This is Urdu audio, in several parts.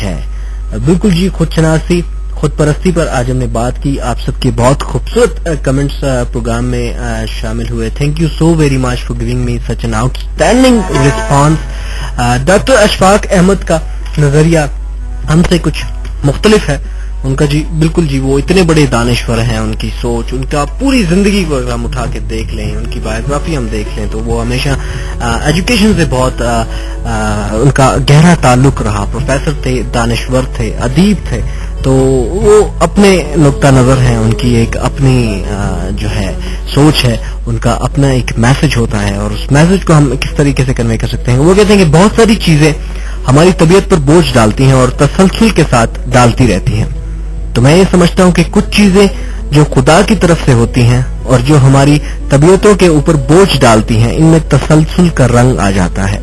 ہے. بالکل جی, خود شناسی, خود پرستی پر آج ہم نے بات کی. آپ سب کے بہت خوبصورت کمنٹس پروگرام میں شامل ہوئے. Thank you so very much for giving me such an out standing response. Doctor Ashfaq Ahmad کا نظریہ ہم سے کچھ مختلف ہے. ان کا جی بالکل جی, وہ اتنے بڑے دانشور ہیں, ان کی سوچ, ان کا پوری زندگی کو اگر ہم اٹھا کے دیکھ لیں, ان کی بایوگرافی ہم دیکھ لیں, تو وہ ہمیشہ ایجوکیشن سے بہت ان کا گہرا تعلق رہا. پروفیسر تھے, دانشور تھے, ادیب تھے. تو وہ اپنے نقطہ نظر ہیں, ان کی ایک اپنی جو ہے سوچ ہے, ان کا اپنا ایک میسج ہوتا ہے, اور اس میسج کو ہم کس طریقے سے کنوے کر سکتے ہیں. وہ کہتے ہیں کہ بہت ساری چیزیں ہماری طبیعت پر بوجھ ڈالتی ہیں اور تسلسل کے ساتھ ڈالتی رہتی ہیں. تو میں یہ سمجھتا ہوں کہ کچھ چیزیں جو خدا کی طرف سے ہوتی ہیں اور جو ہماری طبیعتوں کے اوپر بوجھ ڈالتی ہیں, ان میں تسلسل کا رنگ آ جاتا ہے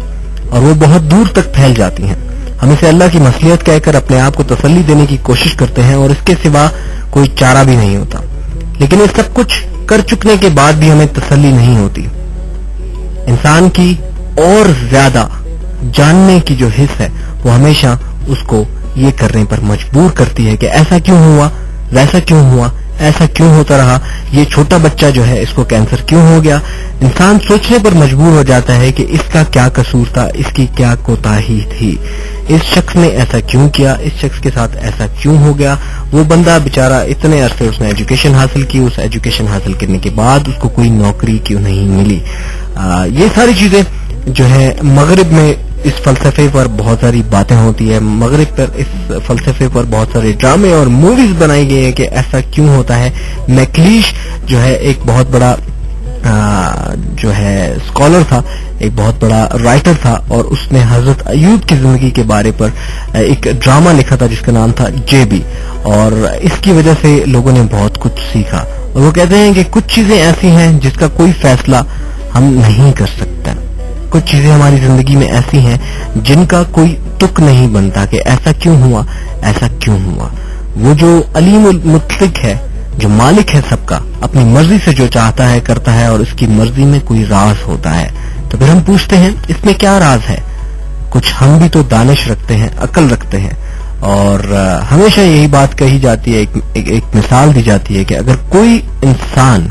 اور وہ بہت دور تک پھیل جاتی ہیں. ہم اسے اللہ کی مصلحت کہہ کر اپنے آپ کو تسلی دینے کی کوشش کرتے ہیں, اور اس کے سوا کوئی چارہ بھی نہیں ہوتا. لیکن یہ سب کچھ کر چکنے کے بعد بھی ہمیں تسلی نہیں ہوتی. انسان کی اور زیادہ جاننے کی جو حص ہے وہ ہمیشہ اس کو یہ کرنے پر مجبور کرتی ہے کہ ایسا کیوں ہوا, ویسا کیوں ہوا, ایسا کیوں ہوتا رہا, یہ چھوٹا بچہ جو ہے اس کو کینسر کیوں ہو گیا. انسان سوچنے پر مجبور ہو جاتا ہے کہ اس کا کیا قصور تھا, اس کی کیا کوتاہی تھی, اس شخص نے ایسا کیوں کیا, اس شخص کے ساتھ ایسا کیوں ہو گیا. وہ بندہ بیچارہ اتنے عرصے اس نے ایجوکیشن حاصل کی, اس ایجوکیشن حاصل کرنے کے بعد اس کو کوئی نوکری کیوں نہیں ملی. یہ ساری چیزیں جو ہے مغرب میں اس فلسفے پر بہت ساری باتیں ہوتی ہے. مغرب پر اس فلسفے پر بہت سارے ڈرامے اور موویز بنائی گئی ہیں کہ ایسا کیوں ہوتا ہے. میکلیش جو ہے ایک بہت بڑا جو ہے اسکالر تھا, ایک بہت بڑا رائٹر تھا, اور اس نے حضرت ایوب کی زندگی کے بارے پر ایک ڈرامہ لکھا تھا جس کا نام تھا JB, اور اس کی وجہ سے لوگوں نے بہت کچھ سیکھا. اور وہ کہتے ہیں کہ کچھ چیزیں ایسی ہیں جس کا کوئی فیصلہ ہم نہیں کر سکتے. کچھ چیزیں ہماری زندگی میں ایسی ہیں جن کا کوئی تک نہیں بنتا کہ ایسا کیوں ہوا, ایسا کیوں ہوا. وہ جو علیم المطلق ہے, جو مالک ہے سب کا, اپنی مرضی سے جو چاہتا ہے کرتا ہے, اور اس کی مرضی میں کوئی راز ہوتا ہے. تو پھر ہم پوچھتے ہیں اس میں کیا راز ہے. کچھ ہم بھی تو دانش رکھتے ہیں, عقل رکھتے ہیں, اور ہمیشہ یہی بات کہی جاتی ہے, ایک مثال دی جاتی ہے کہ اگر کوئی انسان,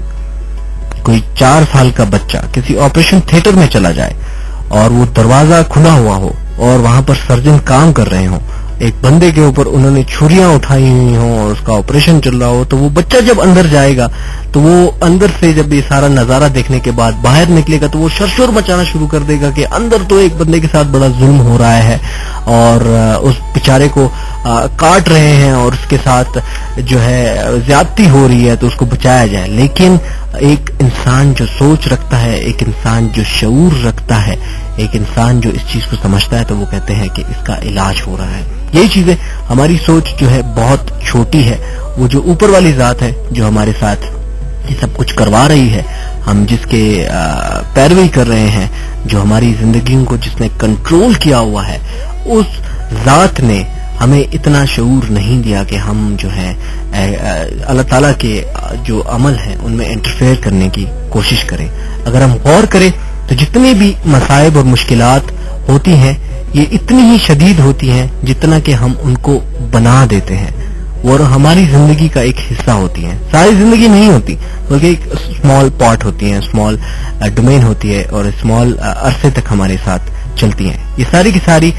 کوئی 4 سال کا بچہ کسی آپریشن تھیٹر میں چلا جائے اور وہ دروازہ کھلا ہوا ہو اور وہاں پر سرجن کام کر رہے ہوں, ایک بندے کے اوپر انہوں نے چھریاں اٹھائی ہوئی ہوں اور اس کا آپریشن چل رہا ہو, تو وہ بچہ جب اندر جائے گا تو وہ اندر سے جب یہ سارا نظارہ دیکھنے کے بعد باہر نکلے گا تو وہ شرشور مچانا شروع کر دے گا کہ اندر تو ایک بندے کے ساتھ بڑا ظلم ہو رہا ہے اور اس بیچارے کو کاٹ رہے ہیں اور اس کے ساتھ جو ہے زیادتی ہو رہی ہے, تو اس کو بچایا جائے. لیکن ایک انسان جو سوچ رکھتا ہے, ایک انسان جو شعور رکھتا ہے, ایک انسان جو اس چیز کو سمجھتا ہے, تو وہ کہتے ہیں کہ اس کا علاج ہو رہا ہے. یہی چیزیں, ہماری سوچ جو ہے بہت چھوٹی ہے. وہ جو اوپر والی ذات ہے جو ہمارے ساتھ یہ سب کچھ کروا رہی ہے, ہم جس کے پیروی کر رہے ہیں, جو ہماری زندگیوں کو جس نے کنٹرول کیا ہوا ہے, اس ذات نے ہمیں اتنا شعور نہیں دیا کہ ہم جو ہے اللہ تعالیٰ کے جو عمل ہیں ان میں انٹرفیئر کرنے کی کوشش کریں. اگر ہم غور کریں تو جتنی بھی مصائب اور مشکلات ہوتی ہیں یہ اتنی ہی شدید ہوتی ہیں جتنا کہ ہم ان کو بنا دیتے ہیں, اور ہماری زندگی کا ایک حصہ ہوتی ہیں. ساری زندگی نہیں ہوتی بلکہ ایک اسمال پارٹ ہوتی ہیں, اسمال ڈومین ہوتی ہے, اور اسمال عرصے تک ہمارے ساتھ چلتی ہیں. یہ ساری کی ساری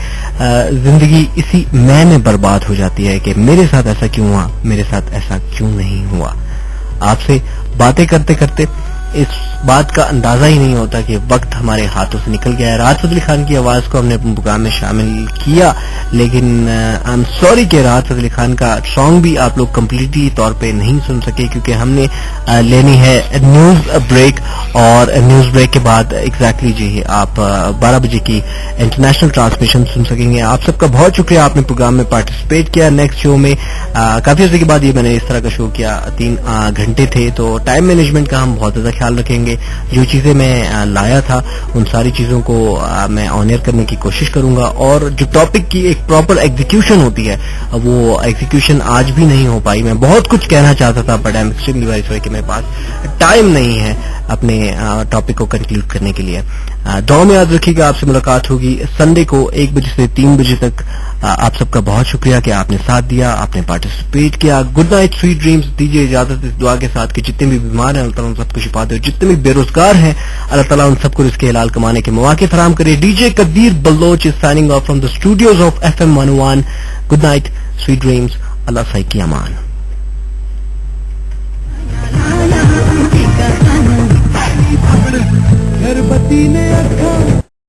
زندگی اسی میں برباد ہو جاتی ہے کہ میرے ساتھ ایسا کیوں ہوا, میرے ساتت ایسا کیوں نہیں ہوا. آپ سے باتیں کرتے کرتے اس بات کا اندازہ ہی نہیں ہوتا کہ وقت ہمارے ہاتھوں سے نکل گیا ہے. راحت فتح علی خان کی آواز کو ہم نے اپنے پروگرام میں شامل کیا, لیکن آئی ایم سوری کہ راحت فتح علی خان کا سانگ بھی آپ لوگ کمپلیٹلی طور پہ نہیں سن سکے, کیونکہ ہم نے لینی ہے نیوز بریک, اور نیوز بریک کے بعد ایگزیکٹلی جی آپ 12 بجے کی انٹرنیشنل ٹرانسمیشن سن سکیں گے. آپ سب کا بہت شکریہ, آپ نے پروگرام میں پارٹیسپیٹ کیا. نیکسٹ شو میں کافی عرصے کے بعد یہ میں نے اس طرح کا شو کیا, 3 گھنٹے تھے, تو ٹائم مینجمنٹ کا ہم بہت زیادہ خیال رکھیں گے. جو چیزیں میں لایا تھا ان ساری چیزوں کو میں آن ایئر کرنے کی کوشش کروں گا, اور جو ٹاپک کی ایک پراپر ایگزیکیوشن ہوتی ہے وہ ایگزیکیوشن آج بھی نہیں ہو پائی. میں بہت کچھ کہنا چاہتا تھا but I am extremely very sorry کہ میرے پاس ٹائم نہیں ہے. اپنے ٹاپک کو کنکلوڈ کرنے کے لیے. دعا میں یاد رکھیے گا. آپ سے ملاقات ہوگی سنڈے کو 1 بجے سے 3 بجے تک. آپ سب کا بہت شکریہ کہ آپ نے ساتھ دیا, آپ نے پارٹیسپیٹ کیا. Good night, sweet dreams. دیجیے اجازت اس دعا کے ساتھ کہ جتنے بھی بیمار ہیں اللہ تعالیٰ ان سب کو شفا دے, جتنے بھی بے روزگار ہیں اللہ تعالیٰ ان سب کو رزق حلال کمانے کے مواقع فراہم کرے. D J Qadir Baloch is signing off from the studios of FM 101. Good night, sweet dreams. Allah صحیح کی امان. گھر بتی نے